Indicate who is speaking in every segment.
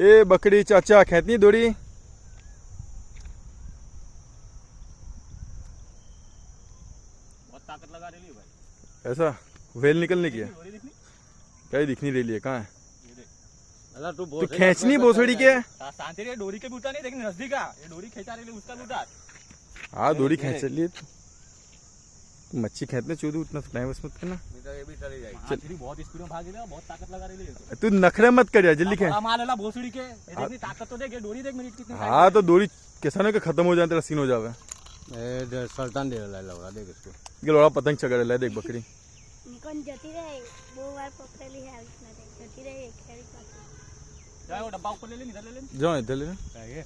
Speaker 1: ए बकरी चाचा खेतनी दौड़ी।
Speaker 2: बहुत ताकत लगा रही है भाई।
Speaker 1: ऐसा वेल निकलने की है क्या? दिख नहीं रही है, कहाँ है? तो खींचनी भोसड़ी के
Speaker 2: शांति रे, डोरी के बूटा नहीं देखने नजदीक आ, ये डोरी खींचा रही है उसका बूटा।
Speaker 1: हाँ डोरी खींच लिए तो मच्छी खेतने चोदू, उतना टाइम वेस्ट मत करना।
Speaker 2: ये भी चली जाएगी। चल बहुत स्पीड में भाग रही है, बहुत ताकत लगा रही है।
Speaker 1: तू नखरे मत कर यार, जल्दी खेच।
Speaker 2: मार लेला भोसड़ी के, ये देखनी ताकत तो देख, डोरी देख मेरी कितनी।
Speaker 1: हाँ तो डोरी किसानों के खत्म हो जाए तेरा सीन हो जावे।
Speaker 2: ए सुल्तान दे लगा देख इसको।
Speaker 1: ये लोड़ा पतंग चढ़ रहा है, देख बकरी
Speaker 3: कौन जती रहे वो बार पकड़ली है उसने, देख जती रहे खेली पाती।
Speaker 2: जाओ डब्बा ऊपर ले ले, इधर ले ले।
Speaker 1: जाओ इधर ले
Speaker 2: ये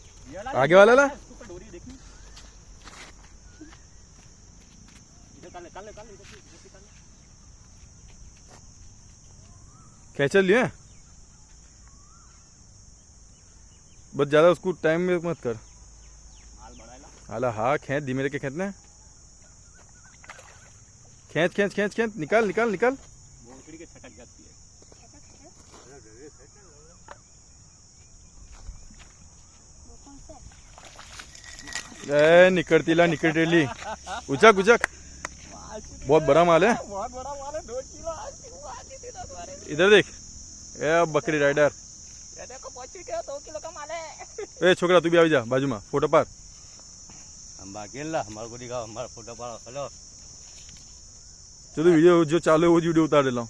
Speaker 1: आगे वाला ला।
Speaker 2: ऊपर डोरी देखनी, इधर काले काले काले इधर काले
Speaker 1: खेच लिए बस, ज्यादा उसको टाइम में मत कर।
Speaker 2: माल बढ़ाएला।
Speaker 1: हाला हाँ खेच, धीमे के खेचना है। खींच खींच खींच खींच, निकाल निकाल निकाल।
Speaker 2: भोसड़ी के छटक जाती है।
Speaker 1: ए निकलतीला निकटेली, उचक उचक, बहुत बड़ा माल है।
Speaker 2: बहुत बड़ा माल है, 2 किलो।
Speaker 1: इधर देख, ए बकरी राइडर।
Speaker 2: ये देखो पहुंच गया, 2 किलो का माल है।
Speaker 1: ए छोकरा तू भी आ जा बाजू में, फोटो पार।
Speaker 2: हम बाकी ला हमारे को दिखाओ, हमारा फोटो पार। हेलो
Speaker 1: चलो वीडियो जो चालू है वो वीडियो उतार दे रहा हूँ।